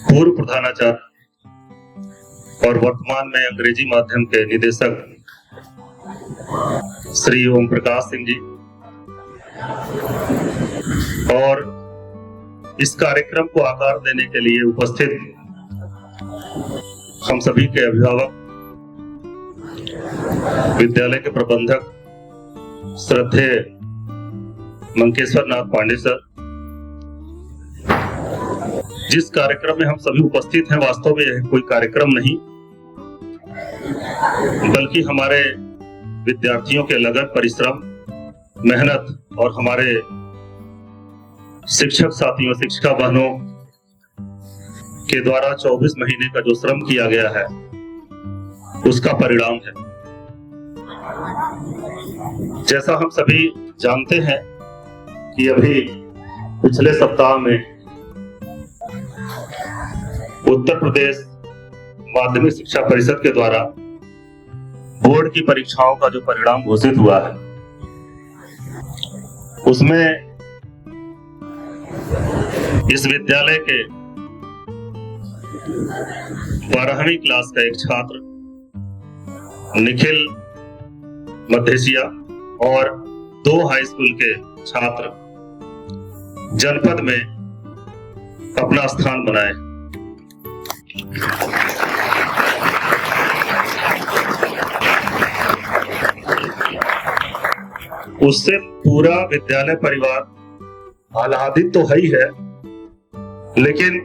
पूर्व प्रधानाचार्य और वर्तमान में अंग्रेजी माध्यम के निदेशक श्री ओम प्रकाश सिंह जी, और इस कार्यक्रम को आकार देने के लिए उपस्थित हम सभी के अभिभावक, विद्यालय के प्रबंधक श्रद्धेय मंकेश्वर नाथ पांडे सर। जिस कार्यक्रम में हम सभी उपस्थित हैं, वास्तव में यह कोई कार्यक्रम नहीं बल्कि हमारे विद्यार्थियों के लगन, परिश्रम, मेहनत और हमारे शिक्षक साथियों, शिक्षिका बहनों के द्वारा 24 महीने का जो श्रम किया गया है उसका परिणाम है। जैसा हम सभी जानते हैं कि अभी पिछले सप्ताह में उत्तर प्रदेश माध्यमिक शिक्षा परिषद के द्वारा बोर्ड की परीक्षाओं का जो परिणाम घोषित हुआ है, उसमें इस विद्यालय के 12वीं क्लास का एक छात्र निखिल मधेसिया और 2 हाई स्कूल के छात्र जनपद में अपना स्थान बनाए। उससे पूरा विद्यालय परिवार आह्लादित तो है ही है, लेकिन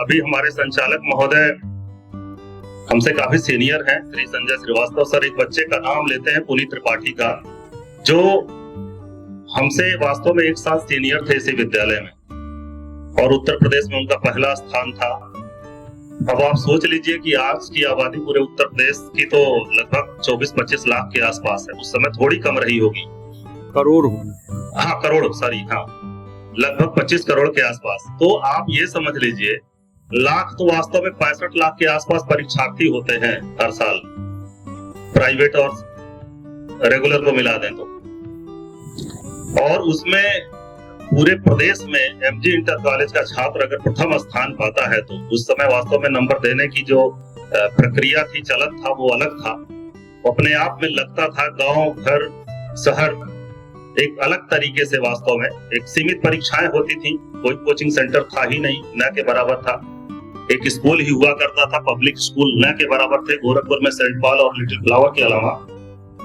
अभी हमारे संचालक महोदय हमसे काफी सीनियर हैं, श्री संजय श्रीवास्तव सर, एक बच्चे का नाम लेते हैं पुनीत त्रिपाठी का, जो हमसे वास्तव में 1 साल सीनियर थे इसी विद्यालय में और उत्तर प्रदेश में उनका पहला स्थान था। अब आप सोच लीजिए कि आज की आबादी पूरे उत्तर प्रदेश की तो लगभग 24-25 लाख के आसपास है। उस समय थोड़ी कम रही होगी, करोड़, लगभग 25 करोड़ के आसपास। तो आप ये समझ लीजिए, लाख तो वास्तव में 65 लाख के आसपास परीक्षार्थी होते हैं हर साल, प्राइवेट और रेगुलर को मिला दें तो। और उसमें पूरे प्रदेश में एमजी इंटर कॉलेज का छात्र अगर प्रथम स्थान पाता है तो उस समय वास्तव में नंबर देने की जो प्रक्रिया थी, चलन था, वो अलग था। अपने आप में लगता था गांव, घर, शहर एक अलग तरीके से वास्तव में एक सीमित परीक्षाएं होती थी, कोई कोचिंग सेंटर था ही नहीं, न के बराबर था। एक स्कूल ही हुआ करता था, पब्लिक स्कूल न के बराबर थे। गोरखपुर में सेंट पॉल और लिटिल फ्लावर के अलावा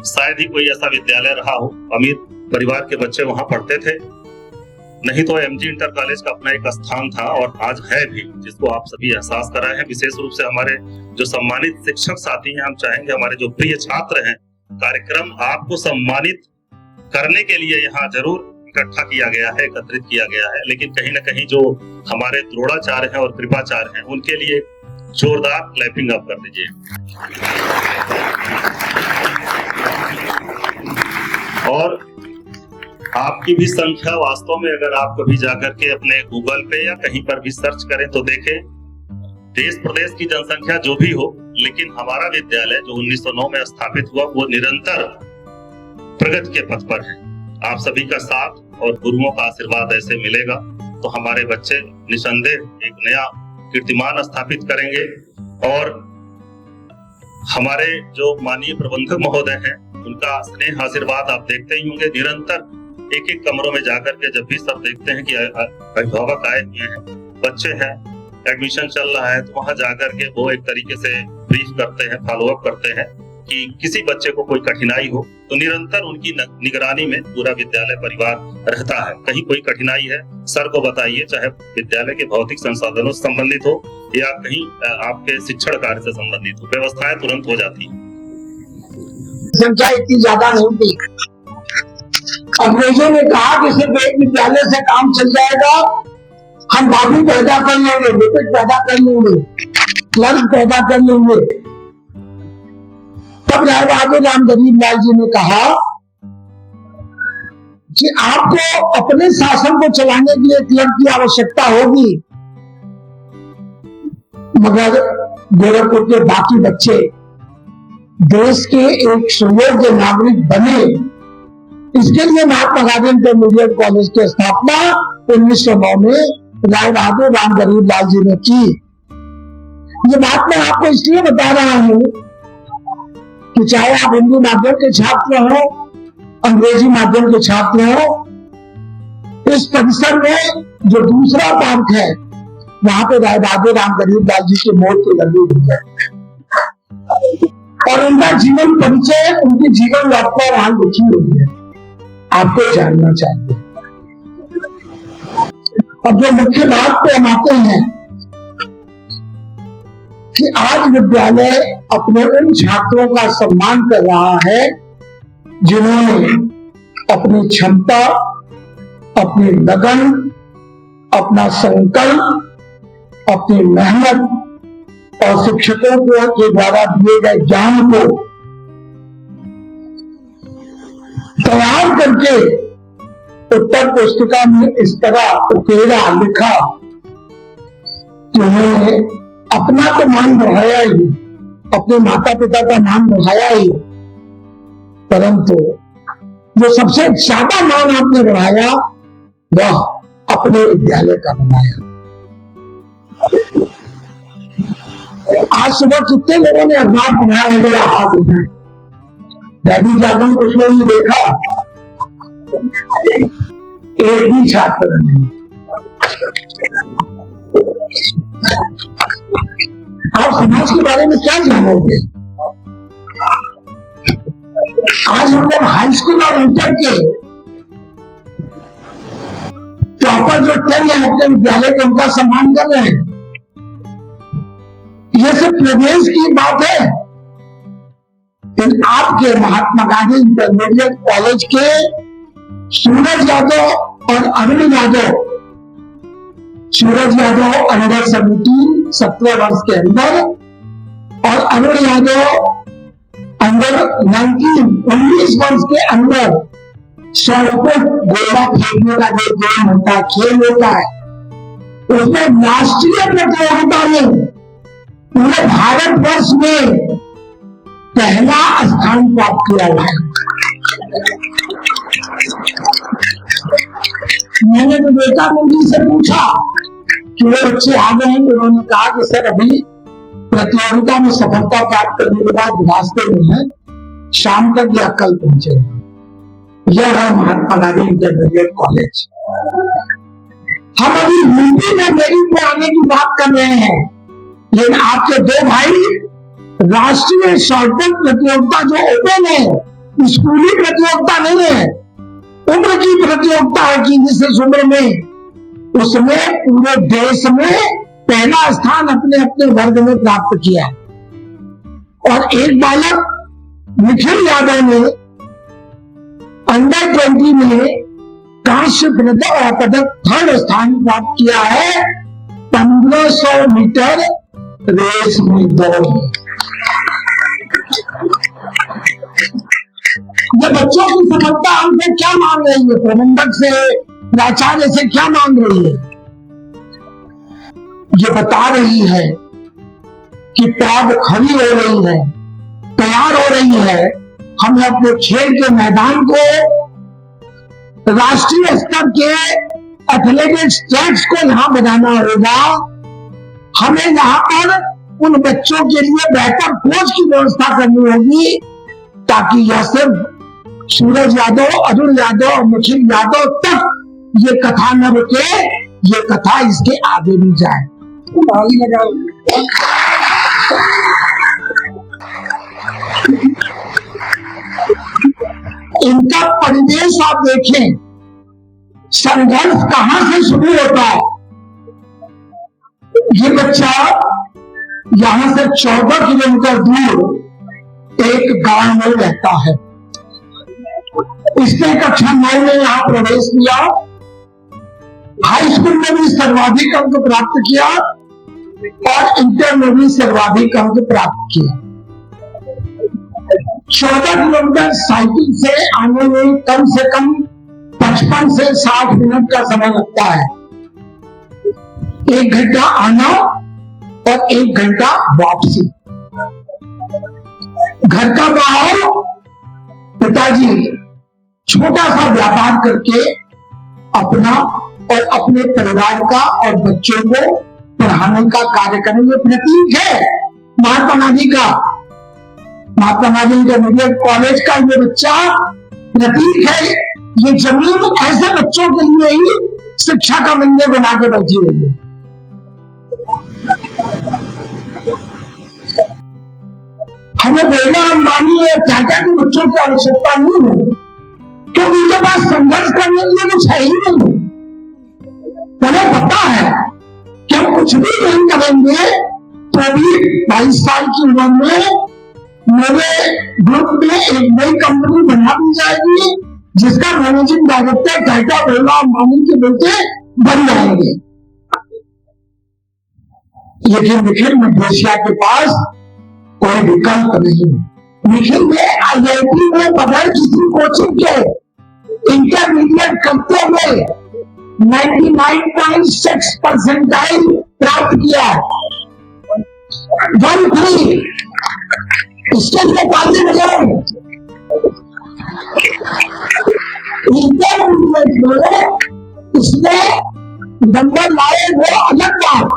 शायद ही कोई ऐसा विद्यालय रहा हो, अमीर परिवार के बच्चे वहां पढ़ते थे। नहीं तो एमजी इंटर कॉलेज का अपना एक स्थान था और आज है भी, जिसको आप सभी एहसास कराए हैं। विशेष रूप से हमारे जो सम्मानित शिक्षक साथी हैं, हम चाहेंगे हमारे जो प्रिय छात्र हैं, कार्यक्रम आपको सम्मानित करने के लिए यहाँ जरूर इकट्ठा किया गया है, एकत्रित किया गया है। लेकिन कहीं ना कहीं जो हमारे द्रोणाचार्य हैं और कृपाचार्य हैं, उनके लिए जोरदार क्लैपिंग अप कर दीजिए। और आपकी भी संख्या वास्तव में अगर आप कभी जाकर के अपने गूगल पे या कहीं पर भी सर्च करें तो देखें, देश प्रदेश की जनसंख्या जो भी हो, लेकिन हमारा विद्यालय जो 1909 में स्थापित हुआ, वो निरंतर प्रगति के पथ पर है। आप सभी का साथ और गुरुओं का आशीर्वाद ऐसे मिलेगा तो हमारे बच्चे निसंदेह एक नया कीर्तिमान स्थापित करेंगे। और हमारे जो माननीय प्रबंधक महोदय हैं, उनका स्नेह आशीर्वाद आप देखते ही होंगे। निरंतर एक कमरों में जाकर के जब भी सब देखते हैं कि अभिभावक आए हुए हैं, बच्चे हैं, एडमिशन चल रहा है, तो वहां जाकर के वो एक तरीके से ब्रीफ करते हैं, फॉलोअप करते हैं कि किसी बच्चे को कोई कठिनाई हो तो निरंतर उनकी निगरानी में पूरा विद्यालय परिवार रहता है। कहीं कोई कठिनाई है, सर को बताइए, चाहे विद्यालय के भौतिक संसाधनों से संबंधित हो या कहीं आपके शिक्षण कार्य से संबंधित हो, व्यवस्थाएं तुरंत हो जाती है। संख्या इतनी ज्यादा नहीं थी। अंग्रेजों ने कहा कि सिर्फ एक विद्यालय से काम चल जाएगा, हम बाबू पैदा कर लेंगे, बेटे पैदा कर लेंगे, क्लर्क पैदा कर लेंगे। तब राय बहादुर राम गरीबलाल जी ने कहा कि आपको अपने शासन को चलाने के लिए क्लर्क की आवश्यकता होगी, मगर गोरखपुर के बाकी बच्चे देश के एक सुयोग्य नागरिक बने, इसके लिए महात्मा गांधी इंटरमीडिएट कॉलेज की स्थापना 1909 में राय बहादुर राम गरीबलाल जी ने की। ये बात मैं आपको इसलिए बता रहा हूं कि चाहे आप हिंदी माध्यम के छात्र हो, अंग्रेजी माध्यम के छात्र हो, इस परिसर में जो दूसरा पार्क है वहां पे राय बहादुर राम गरीबलाल जी के मूर्ति लगी हुई है और उनका जीवन परिचय, उनकी जीवन यात्रा वहां लिखी हुई है, आपको जानना चाहिए। अब जो मुख्य बात पे हम आते हैं कि आज विद्यालय अपने उन छात्रों का सम्मान कर रहा है जिन्होंने अपनी क्षमता, अपनी लगन, अपना संकल्प, अपनी मेहनत और शिक्षकों के द्वारा दिए गए ज्ञान को तैयार करके उत्तर पुस्तिका में इस तरह उकेरा लिखा कि उन्होंने अपना तो मान बढ़ाया ही, अपने माता पिता का मान बढ़ाया ही, परंतु जो सबसे ज्यादा मान आपने बढ़ाया वह अपने विद्यालय का बनाया। आज सुबह कितने लोगों ने अखबार पढ़ा है, मेरा हाथ उठाए। दैनिक जागरण कुछ लोगों ने देखा, एक भी छात्र नहीं। आप समाज के बारे में क्या जानोगे? आज हम लोग हाई स्कूल और इंटर के टॉपर जो थे अपने विद्यालय के, उनका सम्मान कर रहे हैं। ये सिर्फ प्रदेश की बात है। आपके महात्मा गांधी इंटरमीडिएट कॉलेज के सूरज यादव और अरुण यादव, सूरज यादव अंडर 17 17 वर्ष के अंदर और अरुण यादव अंडर 19 वर्ष के अंदर 100 फुट गोला फेंकने का जो गेम होता है, खेल होता है, उसमें राष्ट्रीय प्रतियोगिता में पूरे भारतवर्ष में पहला स्थान प्राप्त किया हुआ है। मैंने तो बेटा मुझे से पूछा कि वो बच्चे आ गए हैं, तो उन्होंने कहा कि सर अभी प्रतियोगिता में सफलता प्राप्त करने के बाद रास्ते में है, शाम तक या कल पहुंचेगा। यह है महात्मा गांधी इंटरमीडिएट कॉलेज। हम अभी यूपी में मेरिट में आने की बात कर रहे हैं, लेकिन आपके दो भाई राष्ट्रीय शॉर्टपुट प्रतियोगिता जो ओपन है, स्कूली प्रतियोगिता नहीं है, उम्र की प्रतियोगिता है कि जिस उम्र में उसमें पूरे देश में पहला स्थान अपने अपने वर्ग में प्राप्त किया। और एक बालक निखिल यादव ने अंडर 20 में कांस्य पदक 3rd स्थान प्राप्त किया है 1500 मीटर रेस में दौड़। ये बच्चों की सफलता हमसे क्या मांग रही है? प्रबंधक से, प्राचार्य से क्या मांग रही है? ये बता रही है कि पौध खड़ी हो रही है, तैयार हो रही है। हमें अपने खेल के मैदान को राष्ट्रीय स्तर के एथलेटिक्स ट्रैक्स को यहां बनाना होगा। हमें यहाँ पर उन बच्चों के लिए बेहतर कोच की व्यवस्था करनी होगी, ताकि यह सिर्फ सूरज यादव, अरुण यादव और निखिल यादव तक ये कथा न रुके, ये कथा इसके आगे भी जाए। इनका परिवेश आप देखें, संघर्ष कहां से शुरू होता है। ये बच्चा यहां से 14 किलोमीटर दूर एक गांव में रहता है। इसने कक्षा 9 में यहां प्रवेश किया, हाई स्कूल में भी सर्वाधिक अंक प्राप्त किया और इंटर में भी सर्वाधिक अंक प्राप्त किया। 14 किलोमीटर साइकिल से आने में कम से कम 55 से 60 मिनट का समय लगता है। 1 घंटा आना और 1 घंटा वापसी। घर का बाहर पिताजी छोटा सा व्यापार करके अपना और अपने परिवार का और बच्चों को पढ़ाने का कार्य करेंगे। प्रतीक है महात्मा गांधी का, महात्मा गांधी इंटरमीडिएट कॉलेज का ये बच्चा प्रतीक है। ये जमीन ऐसे बच्चों के लिए ही शिक्षा का मंदिर बना के बैठी हुई है। हमें बिरला, अंबानी और टाटा के बच्चों की आवश्यकता नहीं है, क्योंकि उनके पास संघर्ष करने के लिए कुछ है ही नहीं। उन्हें पता है कि हम कुछ भी नहीं करेंगे तो भी 22 साल की उम्र में मेरे ग्रुप में एक नई कंपनी बना दी जाएगी जिसका मैनेजिंग डायरेक्टर टाटा, बिरला, अंबानी के बेटे बन जाएंगे। लेकिन निखिल मध्य के पास कोई विकल्प नहीं। निखिल ने IIT में बगैर किसी कोचिंग के इंटरमीडिएट करते हुए 99.6 परसेंटाइल प्राप्त किया। 1-3 इसके लिए ताली बजाओ। इंटरमीडिएट में इसने नंबर लाए वो अलग बात,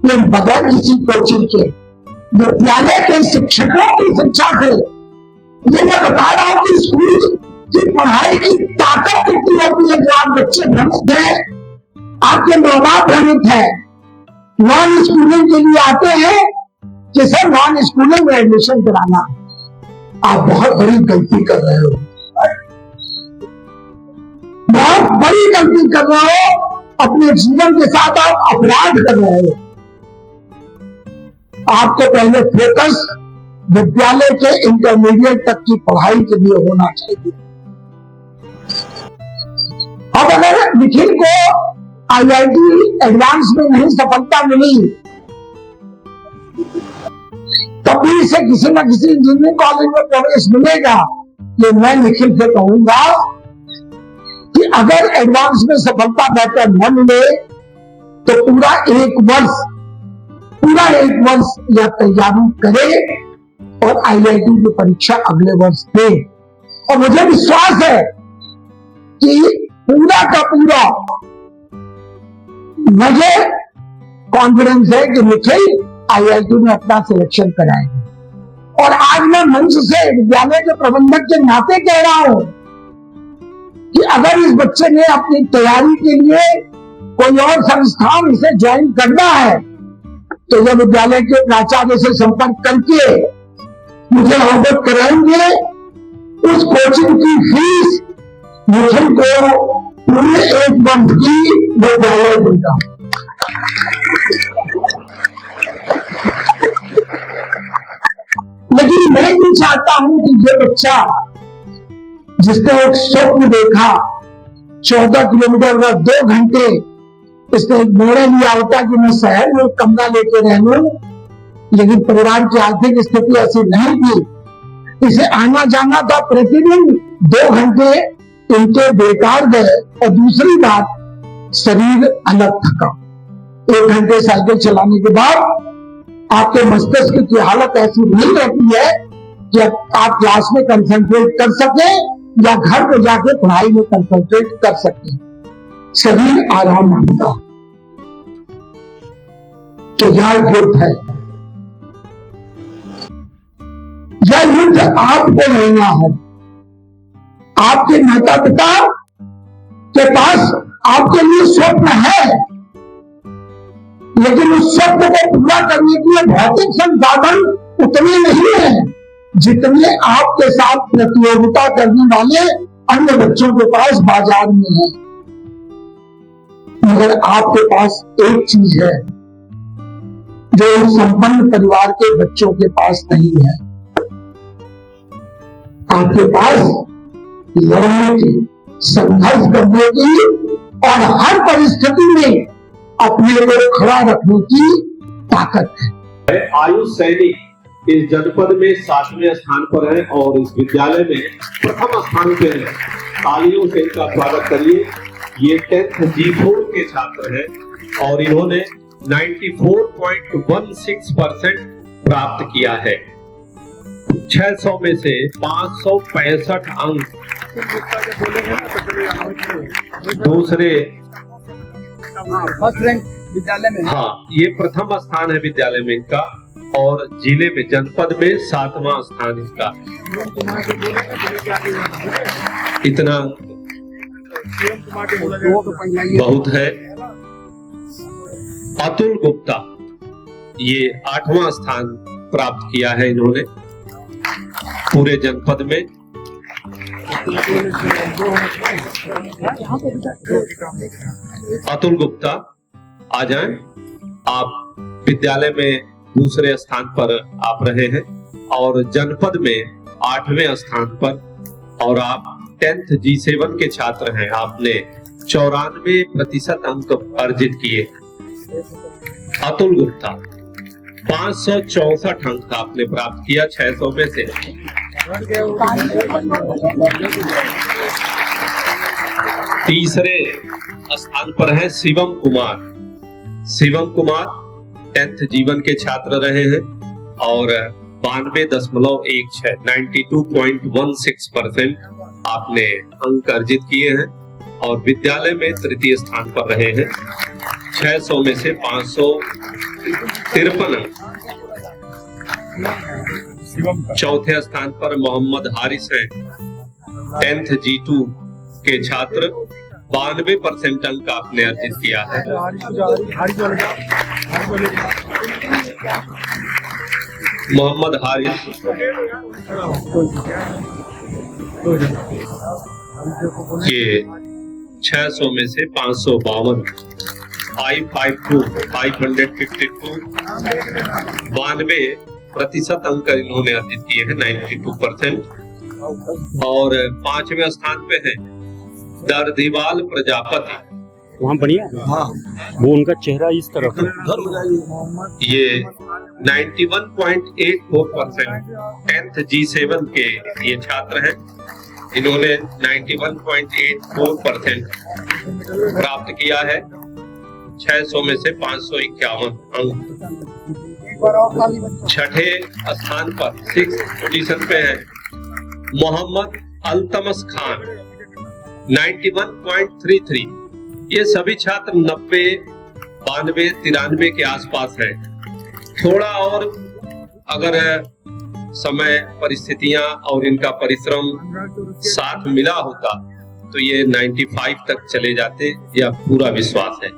लेकिन बगैर किसी कोचिंग के विद्यालय के शिक्षकों की शिक्षा से ये मैं बता रहा हूं कि स्कूल की पढ़ाई की ताकत कितनी होती है। जो आप बच्चे भ्रमित है, आपके माँ बाप भ्रमित है, नॉन स्कूलिंग के लिए आते हैं कि सर नॉन स्कूलिंग में एडमिशन कराना, आप बहुत बड़ी गलती कर रहे हो, बहुत बड़ी गलती कर रहे हो। अपने जीवन के साथ आप अपराध कर रहे हो। आपको पहले फोकस विद्यालय के इंटरमीडिएट तक की पढ़ाई के लिए होना चाहिए। अब अगर निखिल को IIT एडवांस में नहीं सफलता मिली तब भी इसे किसी न किसी इंजीनियरिंग कॉलेज में प्रवेश मिलेगा। ये मैं निखिल से कहूंगा कि अगर एडवांस में सफलता बेहतर न मिले तो पूरा एक वर्ष या तैयारी करे और IIT की परीक्षा अगले वर्ष दे। और मुझे विश्वास है कि पूरा का पूरा मुझे कॉन्फिडेंस है कि निखिल IIT में अपना सिलेक्शन कराएंगे। और आज मैं मंच से विद्यालय के प्रबंधक के नाते कह रहा हूं कि अगर इस बच्चे ने अपनी तैयारी के लिए कोई और संस्थान इसे ज्वाइन करना है तो यह विद्यालय के प्राचार्य से संपर्क करके मुझे अवगत कराएंगे। उस कोचिंग की फीस निखिल को पूरे 1 वर्ष की विद्यालय देगा। लेकिन मैं भी चाहता हूं कि ये बच्चा जिसने एक स्वप्न देखा, 14 किलोमीटर का 2 घंटे इसने एक निर्णय लिया होता कि मैं शहर में कमरा लेके रह लूं, लेकिन परिवार की आर्थिक स्थिति ऐसी नहीं थी। इसे आना जाना था प्रतिदिन 2 घंटे इनके बेकार गए। और दूसरी बात, शरीर अलग थका। 1 घंटे साइकिल चलाने के बाद आपके मस्तिष्क की हालत ऐसी नहीं रहती है कि आप क्लास में कंसंट्रेट कर सके या घर पे जाके पढ़ाई में कंसंट्रेट कर सके। शरीर आराम मांगता। तो यह युद्ध है, यह युद्ध आपको लड़ना है। आपके माता पिता के पास आपके लिए स्वप्न है, लेकिन उस स्वप्न को पूरा करने के लिए भौतिक संसाधन उतने नहीं है जितने आपके साथ प्रतियोगिता करने वाले अन्य बच्चों के पास बाजार में है। मगर आपके पास एक चीज है जो संपन्न परिवार के बच्चों के पास नहीं है। आपके पास लड़ने की, संघर्ष करने की और हर परिस्थिति में अपने को खड़ा रखने की ताकत है। आयुष सैनिक इस जनपद में 7वें स्थान पर है और इस विद्यालय में प्रथम स्थान पे है। तालियों से इनका स्वागत करिए। ये 10th G4 के छात्र हैं और इन्होंने 94.16% प्राप्त किया है। 600 में से 565 अंक दूसरे फर्स्ट रैंक विद्यालय में। हाँ, ये प्रथम स्थान है विद्यालय में इनका, और जिले में जनपद में 7वां स्थान इसका। इतना बहुत है। अतुल गुप्ता, ये 8वां स्थान प्राप्त किया है इन्होंने पूरे जनपद में। अतुल गुप्ता आ जाएं। आप विद्यालय में दूसरे स्थान पर आप रहे हैं और जनपद में 8वें स्थान पर, और आप 10th G7 के छात्र हैं। आपने 94% अंक अर्जित किए। अतुल गुप्ता 564 अंक आपने प्राप्त किया 600 में से। तीसरे स्थान पर है शिवम कुमार। शिवम कुमार 10th जीवन के छात्र रहे हैं और 92.16 92.16% आपने अंक अर्जित किए हैं और विद्यालय में तृतीय स्थान पर रहे हैं 600 में से 553 अंक। चौथे स्थान पर मोहम्मद हारिस है 10th G2 के छात्र। 92% अंक आपने अर्जित किया है। मोहम्मद हारिस ये 600 में से 552 92% अंक इन्होंने अर्जित किए हैं 92%। और 5वें स्थान पे है दर्दीवाल प्रजापति। वहाँ बढ़िया, हाँ, वो उनका चेहरा इस तरफ है। ये 91.84% 10th G7 के ये छात्र हैं। इन्होंने 91.84% प्राप्त किया है 600 में से 551 अंक। छठे स्थान पर 6th पोजीशन पे है मोहम्मद अल्तमस खान 91.33। ये सभी छात्र 90, 92, 93 के आसपास हैं। थोड़ा और अगर समय, परिस्थितियां और इनका परिश्रम साथ मिला होता तो ये 95 तक चले जाते, यह पूरा विश्वास है।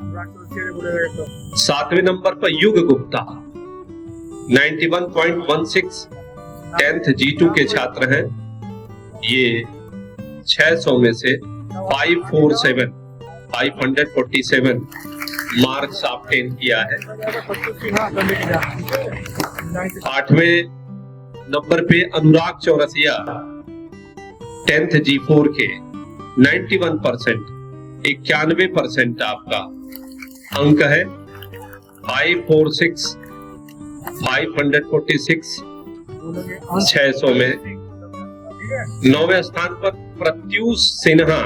7वें नंबर पर युग गुप्ता 91.16 10th G2 के छात्र हैं। ये 600 में से 547 मार्क्स ऑब्टेन किया है। 8वें नंबर पे अनुराग चौरसिया 10th G4 के 91% 91% आपका अंक है। 546 600 में। 9वें स्थान पर प्रत्यूष सिन्हा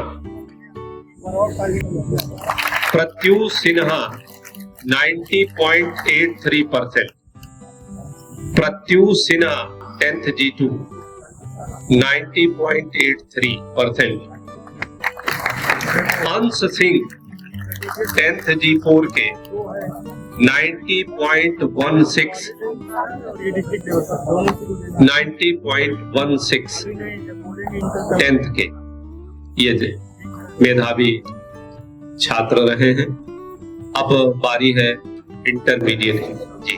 90.83%। Pratyush Sinha 10th G2 90.83%। अंश सिंह 10th G4 के 90.16 10th के ये थे मेधावी छात्र रहे हैं। अब बारी है इंटरमीडिएट जी।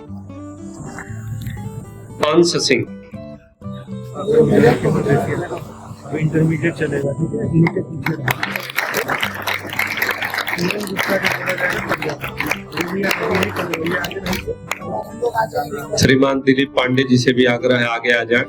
अंश सिंह इंटरमीडिएट चलेगा। श्रीमान दिलीप पांडे जी से भी आग्रह है आगे आ जाए।